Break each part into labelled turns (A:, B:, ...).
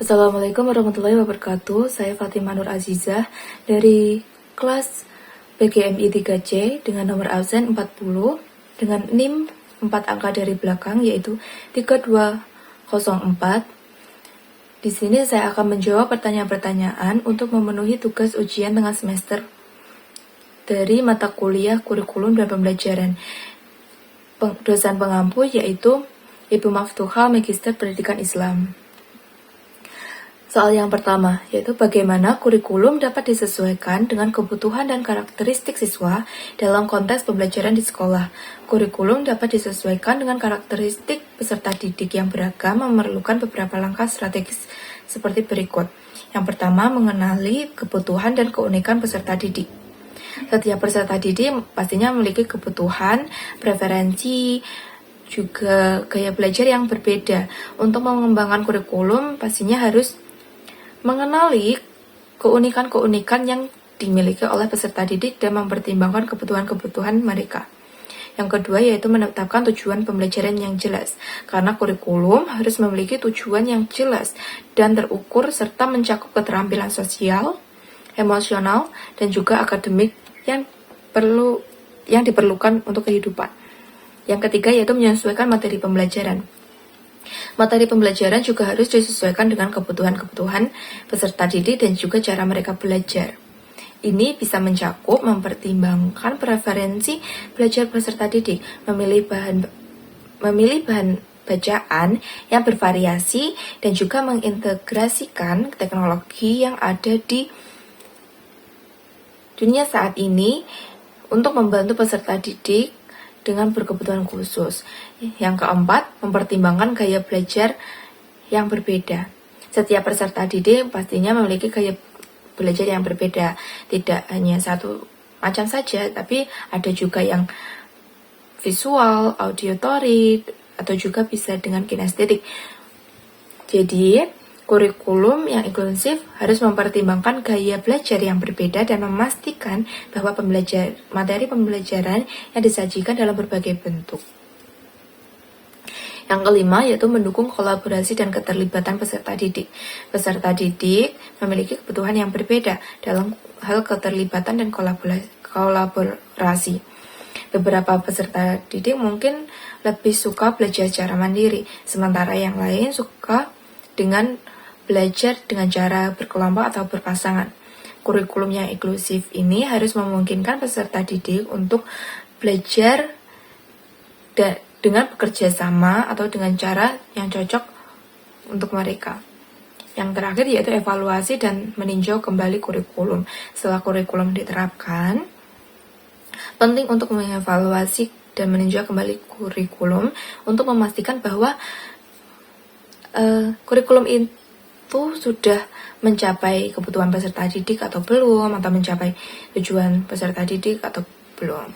A: Assalamualaikum warahmatullahi wabarakatuh. Saya Fatimah Nur Azizah dari kelas PGMI 3C dengan nomor absen 40 dengan NIM 4 angka dari belakang yaitu 3204. Di sini saya akan menjawab pertanyaan-pertanyaan untuk memenuhi tugas ujian tengah semester dari mata kuliah kurikulum dan pembelajaran. Dosen pengampu yaitu Ibu Maftuha Magister Pendidikan Islam. Soal yang pertama, yaitu bagaimana kurikulum dapat disesuaikan dengan kebutuhan dan karakteristik siswa dalam konteks pembelajaran di sekolah. Kurikulum dapat disesuaikan dengan karakteristik peserta didik yang beragam memerlukan beberapa langkah strategis seperti berikut. Yang pertama, mengenali kebutuhan dan keunikan peserta didik. Setiap peserta didik pastinya memiliki kebutuhan, preferensi, juga gaya belajar yang berbeda. Untuk mengembangkan kurikulum, pastinya harus mengenali keunikan-keunikan yang dimiliki oleh peserta didik dan mempertimbangkan kebutuhan-kebutuhan mereka. Yang kedua yaitu menetapkan tujuan pembelajaran yang jelas, karena kurikulum harus memiliki tujuan yang jelas dan terukur serta mencakup keterampilan sosial, emosional, dan juga akademik yang diperlukan untuk kehidupan. Yang ketiga yaitu menyesuaikan materi pembelajaran. Materi pembelajaran juga harus disesuaikan dengan kebutuhan-kebutuhan peserta didik dan juga cara mereka belajar. Ini bisa mencakup mempertimbangkan preferensi belajar peserta didik, memilih bahan bacaan yang bervariasi, dan juga mengintegrasikan teknologi yang ada di dunia saat ini untuk membantu peserta didik dengan berkebutuhan khusus. Yang keempat, mempertimbangkan gaya belajar yang berbeda. Setiap peserta didik pastinya memiliki gaya belajar yang berbeda. Tidak hanya satu macam saja, tapi ada juga yang visual, auditory, atau juga bisa dengan kinestetik. Jadi, kurikulum yang inklusif harus mempertimbangkan gaya belajar yang berbeda dan memastikan bahwa materi pembelajaran yang disajikan dalam berbagai bentuk. Yang kelima yaitu mendukung kolaborasi dan keterlibatan peserta didik. Peserta didik memiliki kebutuhan yang berbeda dalam hal keterlibatan dan kolaborasi. Beberapa peserta didik mungkin lebih suka belajar secara mandiri, sementara yang lain suka dengan belajar dengan cara berkelompok atau berpasangan. Kurikulum yang inklusif ini harus memungkinkan peserta didik untuk belajar dengan bekerja sama atau dengan cara yang cocok untuk mereka. Yang terakhir yaitu evaluasi dan meninjau kembali kurikulum. Setelah kurikulum diterapkan, penting untuk mengevaluasi dan meninjau kembali kurikulum untuk memastikan bahwa kurikulum itu sudah mencapai kebutuhan peserta didik atau belum, atau mencapai tujuan peserta didik atau belum.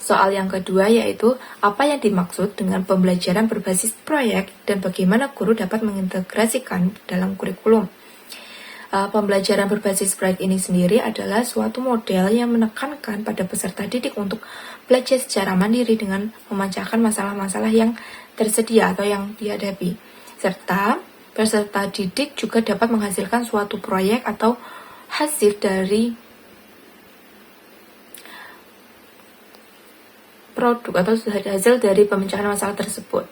A: Soal yang kedua yaitu apa yang dimaksud dengan pembelajaran berbasis proyek dan bagaimana guru dapat mengintegrasikan dalam kurikulum. Pembelajaran berbasis proyek ini sendiri adalah suatu model yang menekankan pada peserta didik untuk belajar secara mandiri dengan memecahkan masalah-masalah yang tersedia atau yang dihadapi, serta peserta didik juga dapat menghasilkan suatu proyek atau hasil dari produk atau hasil dari pemecahan masalah tersebut.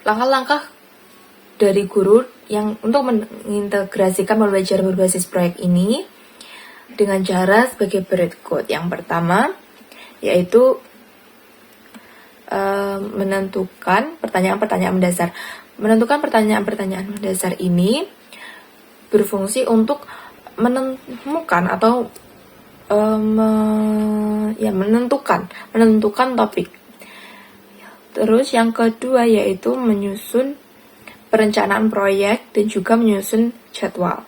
A: Langkah-langkah dari guru yang untuk mengintegrasikan pembelajaran berbasis proyek ini dengan cara sebagai berikut. Yang pertama yaitu menentukan pertanyaan-pertanyaan mendasar. Menentukan pertanyaan-pertanyaan mendasar ini berfungsi untuk menemukan atau menentukan topik. Terus yang kedua yaitu menyusun perencanaan proyek dan juga menyusun jadwal.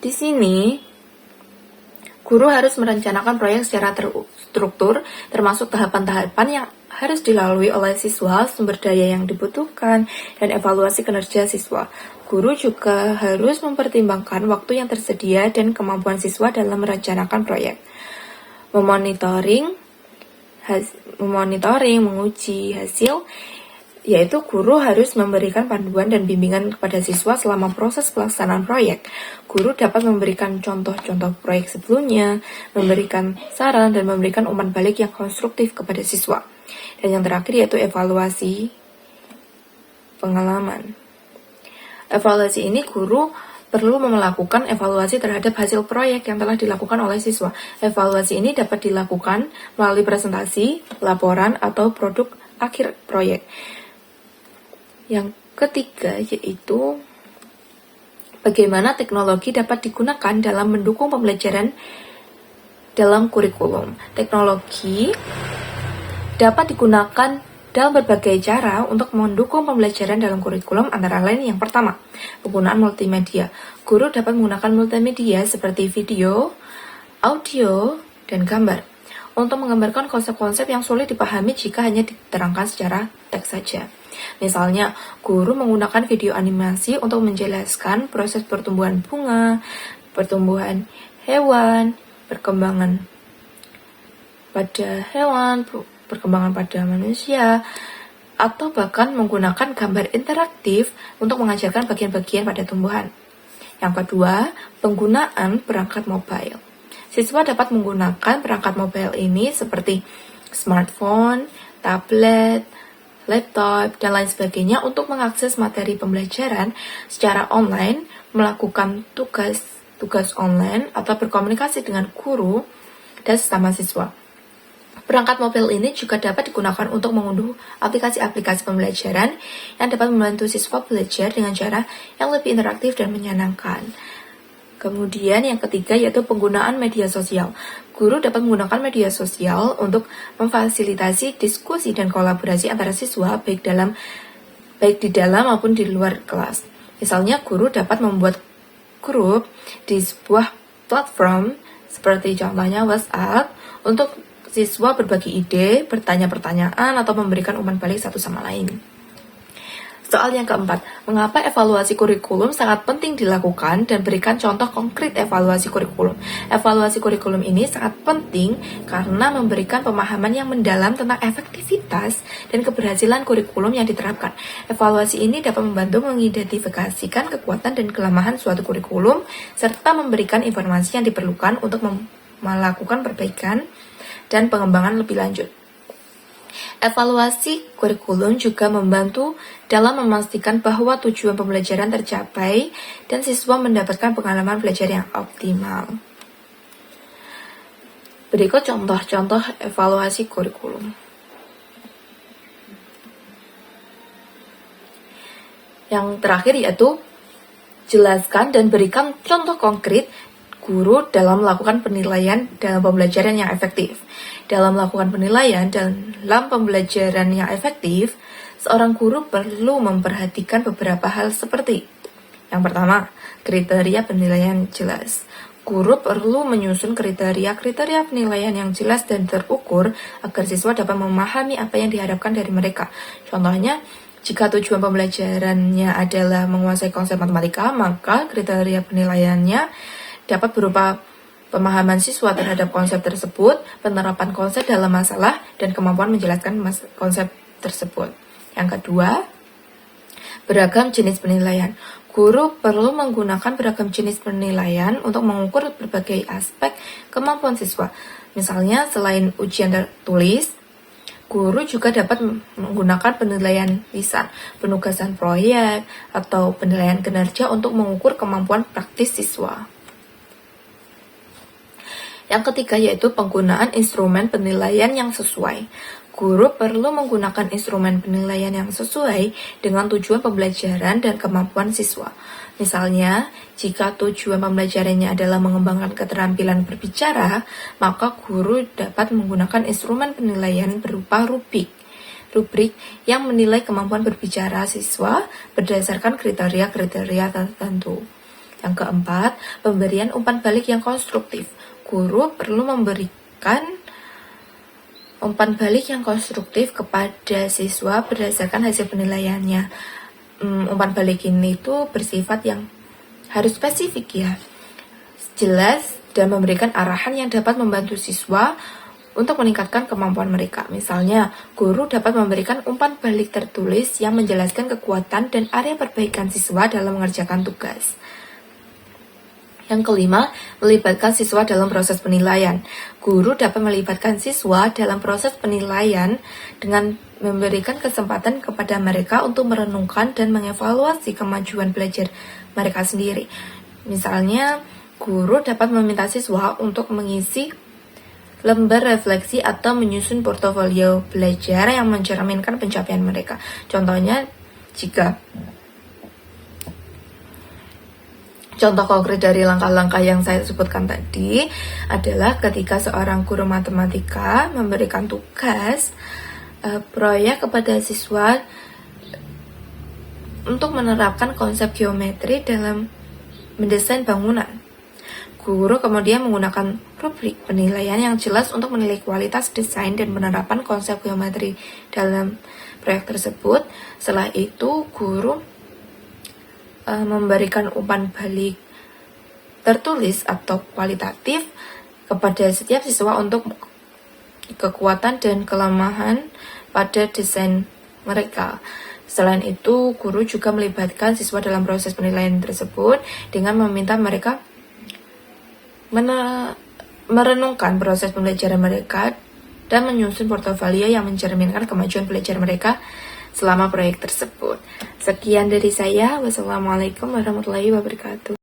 A: Di sini guru harus merencanakan proyek secara terstruktur, termasuk tahapan-tahapan yang harus dilalui oleh siswa, sumber daya yang dibutuhkan, dan evaluasi kinerja siswa. Guru juga harus mempertimbangkan waktu yang tersedia dan kemampuan siswa dalam merencanakan proyek. Memonitoring memonitoring, menguji hasil, yaitu guru harus memberikan panduan dan bimbingan kepada siswa selama proses pelaksanaan proyek. Guru dapat memberikan contoh-contoh proyek sebelumnya, memberikan saran, dan memberikan umpan balik yang konstruktif kepada siswa. Dan yang terakhir yaitu evaluasi pengalaman. Evaluasi ini guru perlu melakukan evaluasi terhadap hasil proyek yang telah dilakukan oleh siswa. Evaluasi ini dapat dilakukan melalui presentasi, laporan, atau produk akhir proyek. Yang ketiga yaitu bagaimana teknologi dapat digunakan dalam mendukung pembelajaran dalam kurikulum. Teknologi dapat digunakan dalam berbagai cara untuk mendukung pembelajaran dalam kurikulum, antara lain yang pertama, penggunaan multimedia. Guru dapat menggunakan multimedia seperti video, audio, dan gambar untuk menggambarkan konsep-konsep yang sulit dipahami jika hanya diterangkan secara teks saja. Misalnya, guru menggunakan video animasi untuk menjelaskan proses pertumbuhan bunga, pertumbuhan hewan, perkembangan pada hewan, perkembangan pada manusia, atau bahkan menggunakan gambar interaktif untuk mengajarkan bagian-bagian pada tumbuhan. Yang kedua, penggunaan perangkat mobile. Siswa dapat menggunakan perangkat mobile ini seperti smartphone, tablet, laptop, dan lain sebagainya untuk mengakses materi pembelajaran secara online, melakukan tugas online, atau berkomunikasi dengan guru dan sesama siswa. Perangkat mobile ini juga dapat digunakan untuk mengunduh aplikasi-aplikasi pembelajaran yang dapat membantu siswa belajar dengan cara yang lebih interaktif dan menyenangkan. Kemudian yang ketiga yaitu penggunaan media sosial. Guru dapat menggunakan media sosial untuk memfasilitasi diskusi dan kolaborasi antara siswa baik di dalam maupun di luar kelas. Misalnya guru dapat membuat grup di sebuah platform seperti contohnya WhatsApp untuk siswa berbagi ide, bertanya pertanyaan, atau memberikan umpan balik satu sama lain. Soal yang keempat, mengapa evaluasi kurikulum sangat penting dilakukan dan berikan contoh konkret evaluasi kurikulum. Evaluasi kurikulum ini sangat penting karena memberikan pemahaman yang mendalam tentang efektivitas dan keberhasilan kurikulum yang diterapkan. Evaluasi ini dapat membantu mengidentifikasikan kekuatan dan kelemahan suatu kurikulum serta memberikan informasi yang diperlukan untuk melakukan perbaikan dan pengembangan lebih lanjut. Evaluasi kurikulum juga membantu dalam memastikan bahwa tujuan pembelajaran tercapai dan siswa mendapatkan pengalaman belajar yang optimal. Berikut contoh-contoh evaluasi kurikulum. Yang terakhir yaitu jelaskan dan berikan contoh konkret guru dalam melakukan penilaian dalam pembelajaran yang efektif. Dalam melakukan penilaian dalam pembelajaran yang efektif, seorang guru perlu memperhatikan beberapa hal seperti: yang pertama, kriteria penilaian jelas. Guru perlu menyusun kriteria penilaian yang jelas dan terukur agar siswa dapat memahami apa yang diharapkan dari mereka. Contohnya, jika tujuan pembelajarannya adalah menguasai konsep matematika, maka kriteria penilaiannya dapat berupa pemahaman siswa terhadap konsep tersebut, penerapan konsep dalam masalah, dan kemampuan menjelaskan konsep tersebut. Yang kedua, beragam jenis penilaian. Guru perlu menggunakan beragam jenis penilaian untuk mengukur berbagai aspek kemampuan siswa. Misalnya, selain ujian tertulis, guru juga dapat menggunakan penilaian lisan, penugasan proyek, atau penilaian kinerja untuk mengukur kemampuan praktis siswa. Yang ketiga yaitu penggunaan instrumen penilaian yang sesuai. Guru perlu menggunakan instrumen penilaian yang sesuai dengan tujuan pembelajaran dan kemampuan siswa. Misalnya, jika tujuan pembelajarannya adalah mengembangkan keterampilan berbicara, maka guru dapat menggunakan instrumen penilaian berupa rubrik yang menilai kemampuan berbicara siswa berdasarkan kriteria-kriteria tertentu. Yang keempat, pemberian umpan balik yang konstruktif. Guru perlu memberikan umpan balik yang konstruktif kepada siswa berdasarkan hasil penilaiannya. Umpan balik ini tuh bersifat yang harus spesifik ya, jelas, dan memberikan arahan yang dapat membantu siswa untuk meningkatkan kemampuan mereka. Misalnya, guru dapat memberikan umpan balik tertulis yang menjelaskan kekuatan dan area perbaikan siswa dalam mengerjakan tugas. Yang kelima, melibatkan siswa dalam proses penilaian. Guru dapat melibatkan siswa dalam proses penilaian dengan memberikan kesempatan kepada mereka untuk merenungkan dan mengevaluasi kemajuan belajar mereka sendiri. Misalnya, guru dapat meminta siswa untuk mengisi lembar refleksi atau menyusun portofolio belajar yang mencerminkan pencapaian mereka. Contohnya, contoh konkret dari langkah-langkah yang saya sebutkan tadi adalah ketika seorang guru matematika memberikan tugas proyek kepada siswa untuk menerapkan konsep geometri dalam mendesain bangunan. Guru kemudian menggunakan rubrik penilaian yang jelas untuk menilai kualitas desain dan penerapan konsep geometri dalam proyek tersebut. Setelah itu, guru memberikan umpan balik tertulis atau kualitatif kepada setiap siswa untuk kekuatan dan kelemahan pada desain mereka. Selain itu, guru juga melibatkan siswa dalam proses penilaian tersebut dengan meminta mereka merenungkan proses pembelajaran mereka dan menyusun portofolio yang mencerminkan kemajuan belajar mereka selama proyek tersebut. Sekian dari saya. Wassalamualaikum warahmatullahi wabarakatuh.